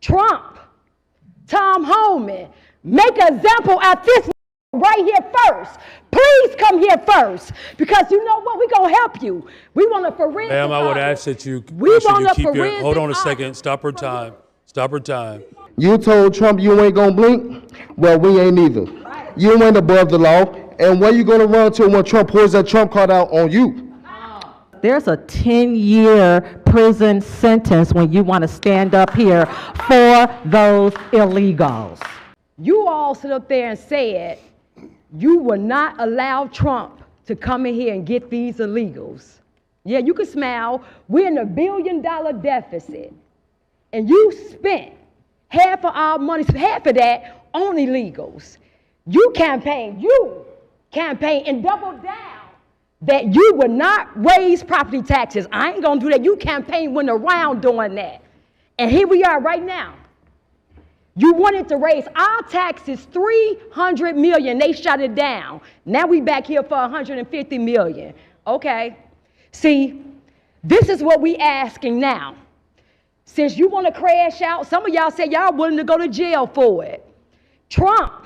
Trump, Tom Homan, make an example at this right here first. Please come here first, because you know what? We're going to help you. We want to forensic. Ma'am, I would ask that you, keep your, hold on a second, stop her time. Stop her time. You told Trump you ain't gonna blink? Well, we ain't either. You ain't above the law. And where you gonna run to when Trump pours that Trump card out on you? There's a 10-year prison sentence when you want to stand up here for those illegals. You all sit up there and said you will not allow Trump to come in here and get these illegals. Yeah, you can smile. We're in a $1 billion deficit. And you spent half of our money, half of that on illegals. You campaigned and doubled down that you would not raise property taxes. I ain't gonna do that. You campaigned, went around doing that. And here we are right now. You wanted to raise our taxes $300 million. They shut it down. Now we back here for $150 million. Okay. See, this is what we asking now. Since you want to crash out, some of y'all say y'all willing to go to jail for it. Trump,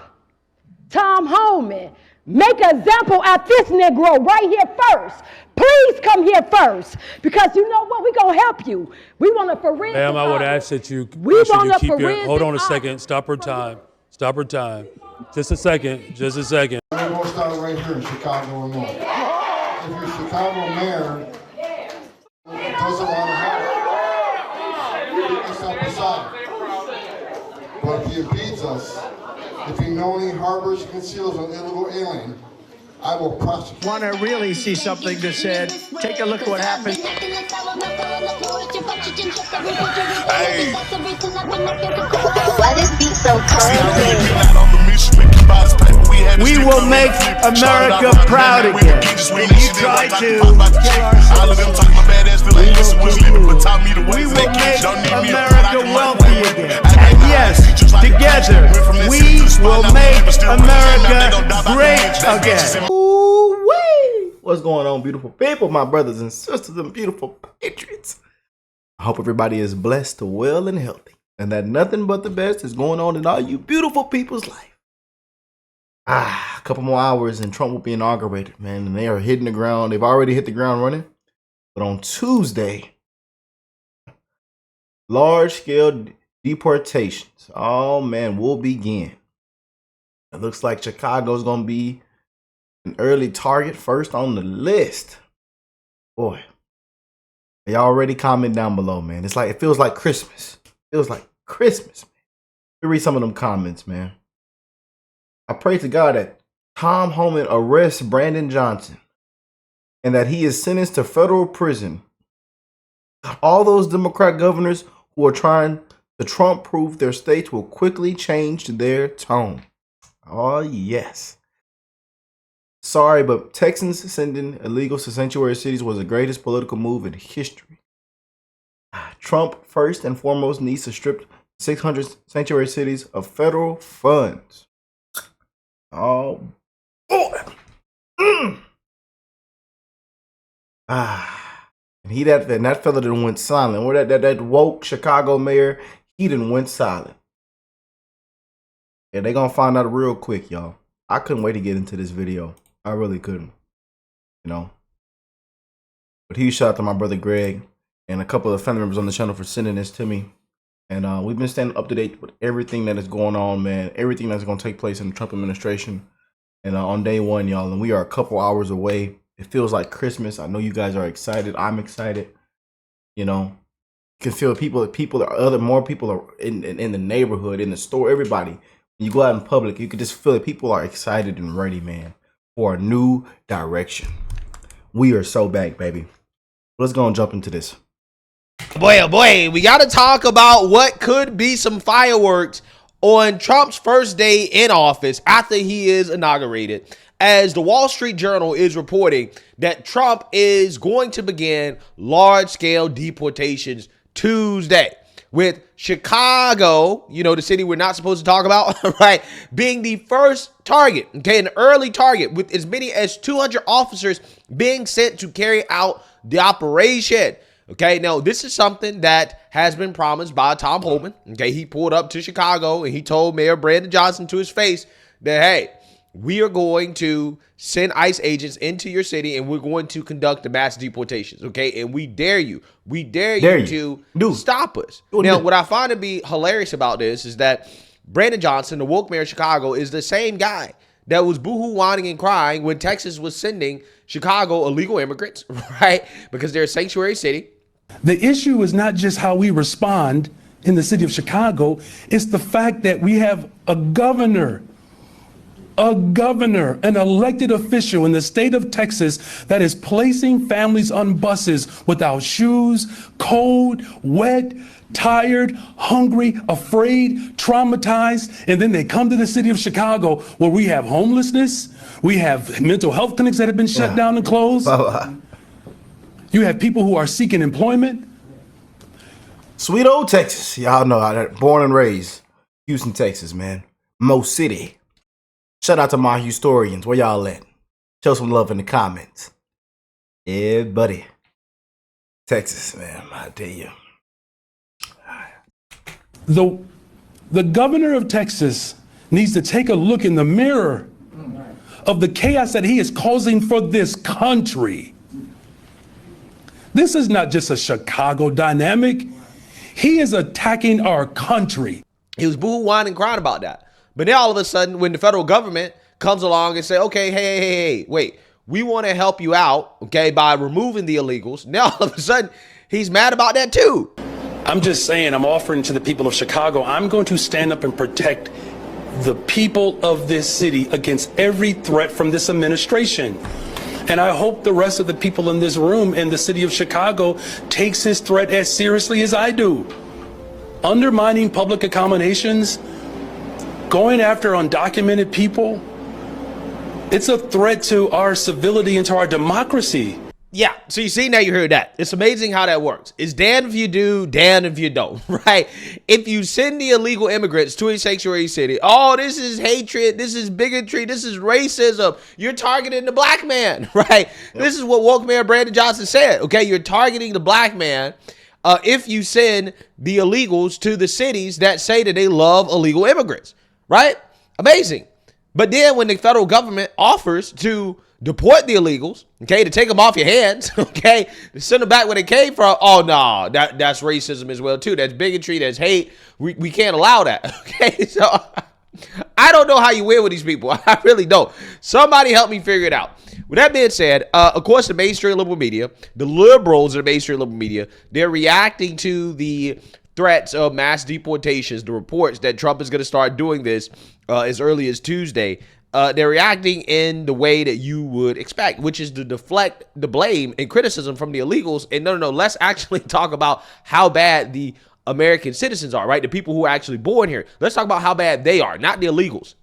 Tom Homan, make an example at this Negro right here first. Please come here first, because you know what? We're going to help you. We want to forensic. Ma'am, I would ask that you, keep your, hold on a second, stop her time. Stop her time. Just a second, just a second. We're going to start right here in Chicago, Illinois. If your Chicago mayor doesn't want to help, but if he impedes us, if he knowingly harbors and conceals an illegal alien, I will prosecute. Want to really see something that said, take a look at what happened. Hey. Why this beat so cold? We will make America proud again. If you try to we will make America wealthy again. And yes, together, we will make America great again. Ooh-wee. What's going on, beautiful people, my brothers and sisters and beautiful patriots? I hope everybody is blessed, well, and healthy, and that nothing but the best is going on in all you beautiful people's life. A couple more hours and Trump will be inaugurated, man, and they are hitting the ground. They've already hit the ground running. But on Tuesday, large-scale deportations, oh man, will begin. It looks like Chicago's going to be an early target, first on the list. Boy, y'all already comment down below, man. It's like, it feels like Christmas. It feels like Christmas, man. Let me read some of them comments, man. I pray to God that Tom Homan arrests Brandon Johnson and that he is sentenced to federal prison. All those Democrat governors who are trying to Trump-proof their states will quickly change their tone. Oh, yes. Sorry, but Texans sending illegals to sanctuary cities was the greatest political move in history. Trump, first and foremost, needs to strip 600 sanctuary cities of federal funds. Oh, boy. And that fella done went silent. Or that woke Chicago mayor, he done went silent. Yeah, they gonna find out real quick, y'all. I couldn't wait to get into this video. I really couldn't, you know. But huge shout out to my brother Greg and a couple of family members on the channel for sending this to me. And we've been staying up to date with everything that is going on, man. Everything that's going to take place in the Trump administration. And on day one, y'all, and we are a couple hours away. It feels like Christmas. I know you guys are excited. I'm excited. You know, you can feel more people are in the neighborhood, in the store, everybody. When you go out in public, you can just feel it. People are excited and ready, man, for a new direction. We are so back, baby. Let's go and jump into this. Boy, oh boy, we got to talk about what could be some fireworks on Trump's first day in office after he is inaugurated, as the Wall Street Journal is reporting that Trump is going to begin large-scale deportations Tuesday, with Chicago, you know, the city we're not supposed to talk about, right, being the first target, okay, an early target, with as many as 200 officers being sent to carry out the operation. Okay, now this is something that has been promised by Tom Homan. Okay, he pulled up to Chicago and he told Mayor Brandon Johnson to his face that, hey, we are going to send ICE agents into your city and we're going to conduct the mass deportations. Okay, and we dare you. We dare you to stop us. Now, what I find to be hilarious about this is that Brandon Johnson, the woke mayor of Chicago, is the same guy that was boohoo whining and crying when Texas was sending Chicago illegal immigrants, right? Because they're a sanctuary city. The issue is not just how we respond in the city of Chicago, it's the fact that we have a governor, an elected official in the state of Texas that is placing families on buses without shoes, cold, wet, tired, hungry, afraid, traumatized, and then they come to the city of Chicago where we have homelessness, we have mental health clinics that have been shut down and closed. You have people who are seeking employment. Sweet old Texas. Y'all know how that, born and raised. Houston, Texas, man. Mo City. Shout out to my historians. Where y'all at? Show some love in the comments. Yeah, buddy. Texas, man. I tell you. The governor of Texas needs to take a look in the mirror of the chaos that he is causing for this country. This is not just a Chicago dynamic. He is attacking our country. He was boo whining and crying about that. But then all of a sudden, when the federal government comes along and say, okay, hey, wait, we want to help you out, okay, by removing the illegals. Now all of a sudden, he's mad about that too. I'm just saying, I'm offering to the people of Chicago, I'm going to stand up and protect the people of this city against every threat from this administration. And I hope the rest of the people in this room in the city of Chicago takes his threat as seriously as I do. Undermining public accommodations, going after undocumented people, it's a threat to our civility and to our democracy. Yeah, so you see, now you heard that. It's amazing how that works. It's damned if you do, damned if you don't, right? If you send the illegal immigrants to a sanctuary city, oh, this is hatred, this is bigotry, this is racism. You're targeting the black man, right? Yep. This is what woke Mayor Brandon Johnson said, okay? You're targeting the black man if you send the illegals to the cities that say that they love illegal immigrants, right? Amazing. But then when the federal government offers to deport the illegals, okay, to take them off your hands, okay, to send them back where they came from, oh, no, that's racism as well, too. That's bigotry, that's hate. We can't allow that, okay? So I don't know how you win with these people. I really don't. Somebody help me figure it out. With that being said, of course, the mainstream liberal media, the liberals in the mainstream liberal media, they're reacting to the threats of mass deportations, the reports that Trump is going to start doing this as early as Tuesday. They're reacting in the way that you would expect, which is to deflect the blame and criticism from the illegals. And no, let's actually talk about how bad the American citizens are, right? The people who are actually born here. Let's talk about how bad they are, not the illegals.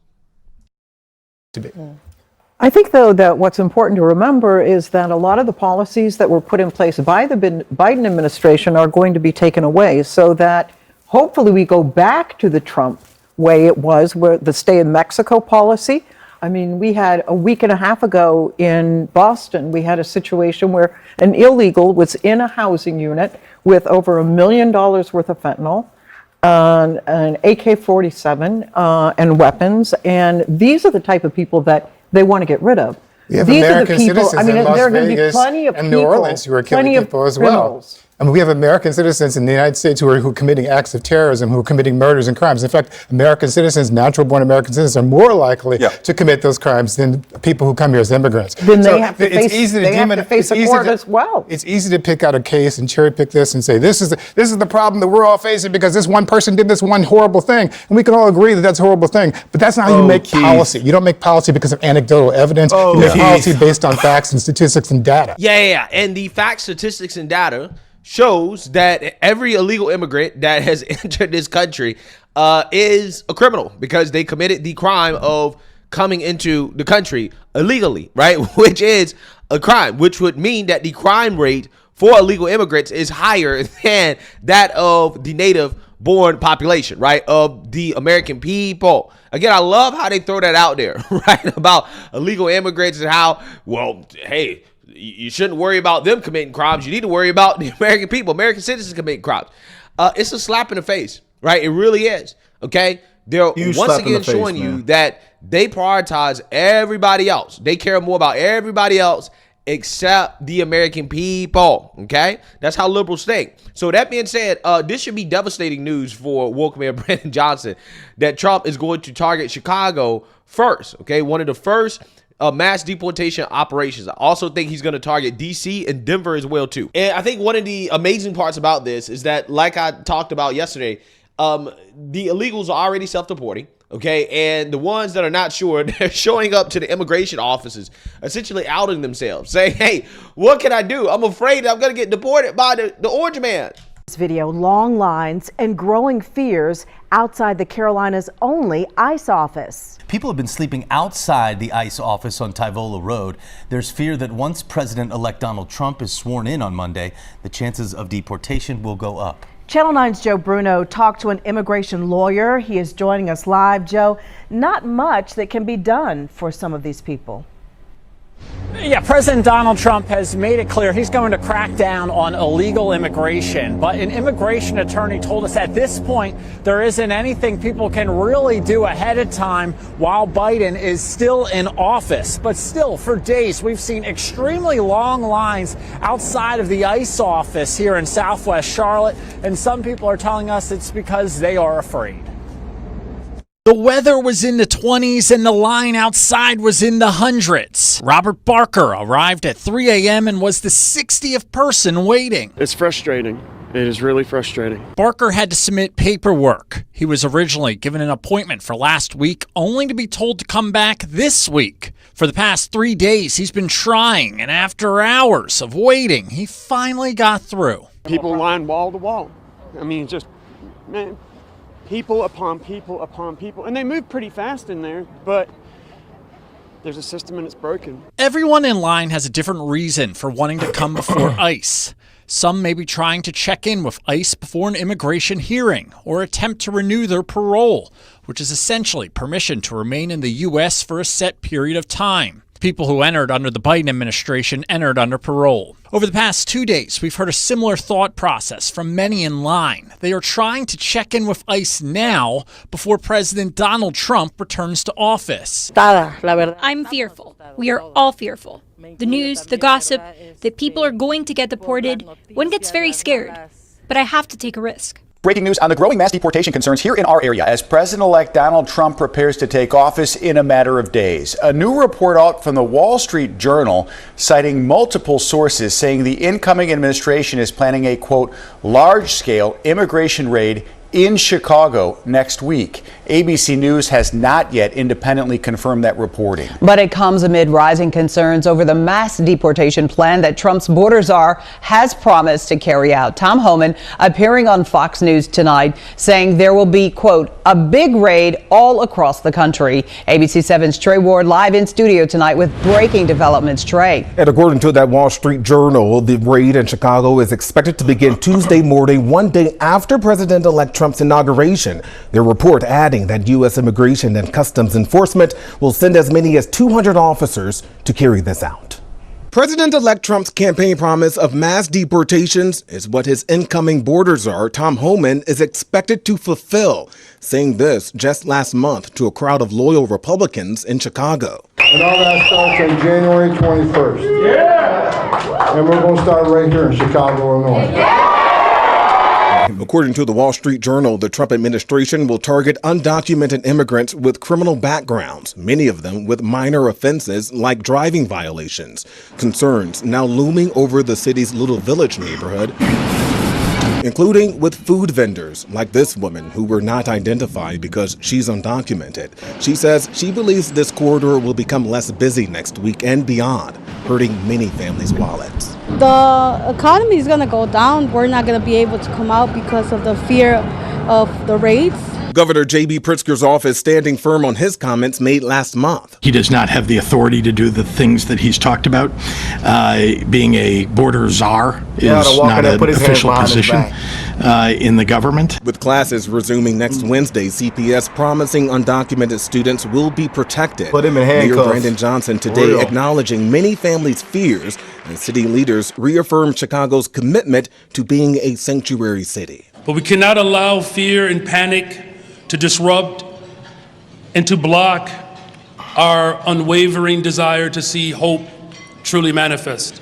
I think, though, that what's important to remember is that a lot of the policies that were put in place by the Biden administration are going to be taken away, so that hopefully we go back to the Trump way it was, where the stay in Mexico policy. I mean, we had a week and a half ago in Boston, we had a situation where an illegal was in a housing unit with over $1 million worth of fentanyl, an AK-47 and weapons. And these are the type of people that they want to get rid of. We have These American are the people, citizens I mean, in Las there are going to be Vegas plenty of and people, New Orleans who are killing people as well. criminals. I mean, we have American citizens in the United States who are committing acts of terrorism, who are committing murders and crimes. In fact, American citizens, natural-born American citizens, are more likely to commit those crimes than people who come here as immigrants. Then they have to face a court as well. It's easy to pick out a case and cherry-pick this and say, this is the problem that we're all facing because this one person did this one horrible thing. And we can all agree that that's a horrible thing. But that's not how you make policy. You don't make policy because of anecdotal evidence. You make policy based on facts and statistics and data. Yeah. And the facts, statistics, and data shows that every illegal immigrant that has entered this country is a criminal because they committed the crime of coming into the country illegally, right? Which is a crime, which would mean that the crime rate for illegal immigrants is higher than that of the native-born population, right? Of the American people. Again, I love how they throw that out there, right? About illegal immigrants and how, well, hey, You shouldn't worry about them committing crimes. You need to worry about the American people, American citizens committing crimes. It's a slap in the face, right? It really is. Okay, they're once again showing you that they prioritize everybody else. They care more about everybody else except the American people. Okay, that's how liberals think. So that being said, this should be devastating news for woke man Brandon Johnson that Trump is going to target Chicago first. Okay, one of the first mass deportation operations. I also think he's going to target DC and Denver as well too. And I think one of the amazing parts about this is that, like I talked about yesterday, the illegals are already self-deporting. Okay, and the ones that are not sure, they're showing up to the immigration offices, essentially outing themselves, saying, hey, what can I do? I'm afraid I'm going to get deported by the orange man. This video, long lines and growing fears outside the Carolinas' only ICE office. People have been sleeping outside the ICE office on Tyvola Road. There's fear that once President-elect Donald Trump is sworn in on Monday, the chances of deportation will go up. Channel 9's Joe Bruno talked to an immigration lawyer. He is joining us live. Joe, not much that can be done for some of these people. Yeah, President Donald Trump has made it clear he's going to crack down on illegal immigration. But an immigration attorney told us at this point there isn't anything people can really do ahead of time while Biden is still in office. But still, for days, we've seen extremely long lines outside of the ICE office here in Southwest Charlotte. And some people are telling us it's because they are afraid. The weather was in the 20s and the line outside was in the hundreds. Robert Barker arrived at 3 a.m. and was the 60th person waiting. It's frustrating. It is really frustrating. Barker had to submit paperwork. He was originally given an appointment for last week, only to be told to come back this week. For the past 3 days, he's been trying, and after hours of waiting, he finally got through. People line wall to wall. I mean, just, man. People upon people upon people. And they move pretty fast in there, but there's a system and it's broken. Everyone in line has a different reason for wanting to come before ICE. Some may be trying to check in with ICE before an immigration hearing or attempt to renew their parole, which is essentially permission to remain in the U.S. for a set period of time. People who entered under the Biden administration entered under parole. Over the past 2 days, we've heard a similar thought process from many in line. They are trying to check in with ICE now before President Donald Trump returns to office. I'm fearful. We are all fearful. The news, the gossip, that people are going to get deported, one gets very scared. But I have to take a risk. Breaking news on the growing mass deportation concerns here in our area as President-elect Donald Trump prepares to take office in a matter of days. A new report out from the Wall Street Journal citing multiple sources saying the incoming administration is planning a, quote, large-scale immigration raid in Chicago next week. ABC News has not yet independently confirmed that reporting. But it comes amid rising concerns over the mass deportation plan that Trump's border czar has promised to carry out. Tom Homan appearing on Fox News tonight saying there will be, quote, a big raid all across the country. ABC 7's Trey Ward live in studio tonight with breaking developments. Trey. And according to that Wall Street Journal, the raid in Chicago is expected to begin Tuesday morning, one day after President-elect Trump's inauguration. The report adding that U.S. Immigration and Customs Enforcement will send as many as 200 officers to carry this out. President-elect Trump's campaign promise of mass deportations is what his incoming border czar, Tom Homan, is expected to fulfill, saying this just last month to a crowd of loyal Republicans in Chicago. And all that starts on January 21st. Yeah! And we're going to start right here in Chicago, Illinois. Yeah! According to the Wall Street Journal, the Trump administration will target undocumented immigrants with criminal backgrounds, many of them with minor offenses like driving violations. Concerns now looming over the city's Little Village neighborhood, including with food vendors like this woman who were not identified because she's undocumented. She says she believes this corridor will become less busy next week and beyond, hurting many families' wallets. The economy is going to go down. We're not going to be able to come out because of the fear of the raids. Governor J.B. Pritzker's office standing firm on his comments made last month. He does not have the authority to do the things that he's talked about. Being a border czar is not an official position in the government. With classes resuming next Wednesday, CPS promising undocumented students will be protected. Put him in Mayor handcuffs. Brandon Johnson today acknowledging many families' fears, and city leaders reaffirmed Chicago's commitment to being a sanctuary city. But we cannot allow fear and panic to disrupt and to block our unwavering desire to see hope truly manifest.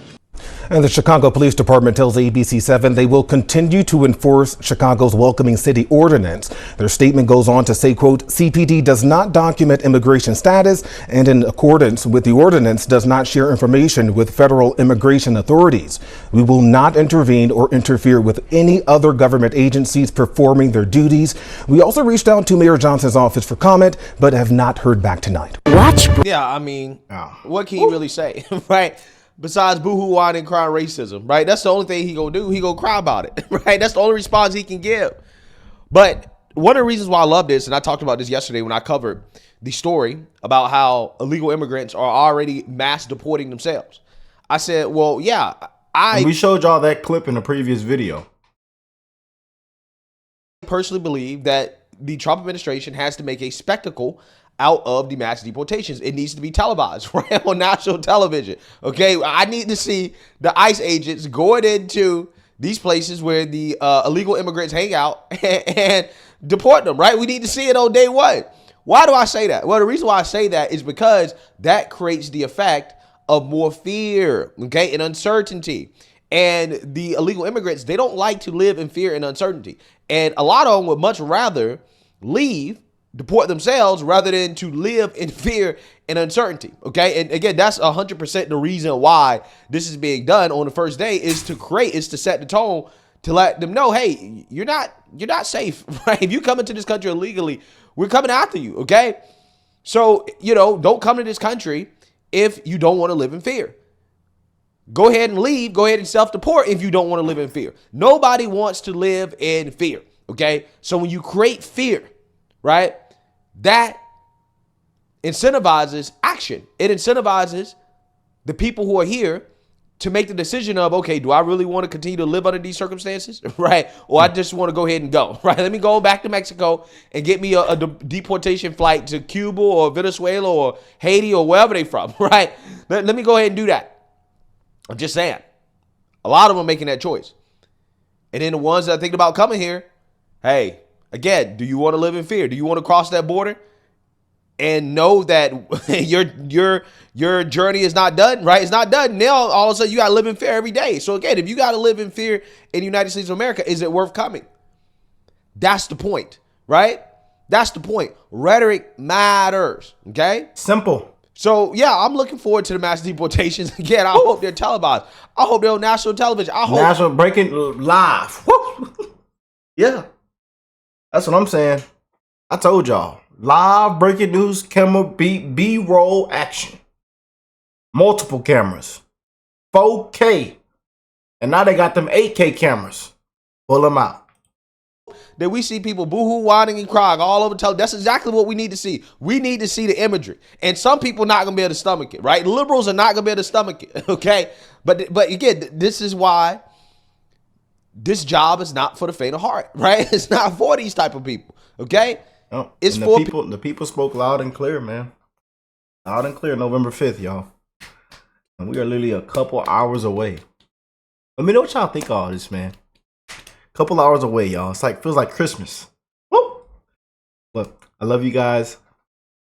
And the Chicago Police Department tells ABC7 they will continue to enforce Chicago's Welcoming City Ordinance. Their statement goes on to say, quote, CPD does not document immigration status and in accordance with the ordinance does not share information with federal immigration authorities. We will not intervene or interfere with any other government agencies performing their duties. We also reached out to Mayor Johnson's office for comment, but have not heard back tonight. Yeah, I mean, what can you really say, right? Besides boohoo, whine, and cry racism, right? That's the only thing he gonna do. He gonna cry about it, right? That's the only response he can give. But one of the reasons why I love this, and I talked about this yesterday when I covered the story about how illegal immigrants are already mass deporting themselves. I said, well, yeah, we showed y'all that clip in the previous video. Personally believe that the Trump administration has to make a spectacle out of the mass deportations. It needs to be televised, right, on national television. Okay, I need to see the ICE agents going into these places where the illegal immigrants hang out and deport them, right? We need to see it on day one. Why do I say that? Well, the reason why I say that is because that creates the effect of more fear, okay, and uncertainty. And the illegal immigrants, they don't like to live in fear and uncertainty. And a lot of them would much rather leave, deport themselves rather than to live in fear and uncertainty. Okay. And again, that's 100% the reason why this is being done on the first day is to set the tone to let them know, hey, you're not safe, right? If you come into this country illegally, we're coming after you. Okay. So, don't come to this country if you don't want to live in fear. Go ahead and leave. Go ahead and self-deport if you don't want to live in fear. Nobody wants to live in fear. Okay. So when you create fear, right, that incentivizes action. It incentivizes the people who are here to make the decision of, okay, do I really want to continue to live under these circumstances, right? Or I just want to go ahead and go, right? Let me go back to Mexico and get me a deportation flight to Cuba or Venezuela or Haiti or wherever they from, right? Let me go ahead and do that. I'm just saying. A lot of them are making that choice. And then the ones that are thinking about coming here, hey, again, do you want to live in fear? Do you want to cross that border and know that your journey is not done, right? It's not done. Now, all of a sudden, you got to live in fear every day. So again, if you got to live in fear in the United States of America, is it worth coming? That's the point, right? That's the point. Rhetoric matters, okay? Simple. So, yeah, I'm looking forward to the mass deportations. Again, I hope they're televised. I hope they're on national television. I hope national breaking live. Yeah. That's what I'm saying. I told y'all. Live breaking news, camera, B-roll action. Multiple cameras. 4K. And now they got them 8K cameras. Pull them out. That we see people boohoo, whining, and crying all over television. That's exactly what we need to see. We need to see the imagery. And some people are not going to be able to stomach it, right? Liberals are not going to be able to stomach it, okay? But again, this is why this job is not for the faint of heart, right? It's not for these type of people, okay? No, it's for people. The people spoke loud and clear, man. Loud and clear, November 5th, y'all. And we are literally a couple hours away. Let me know what y'all think of all this, man. Couple hours away, y'all. It's like feels like Christmas. Woo! Look, I love you guys.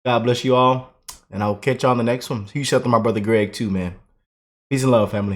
God bless you all. And I'll catch y'all on the next one. Huge shout out to my brother Greg too, man. Peace and love, family.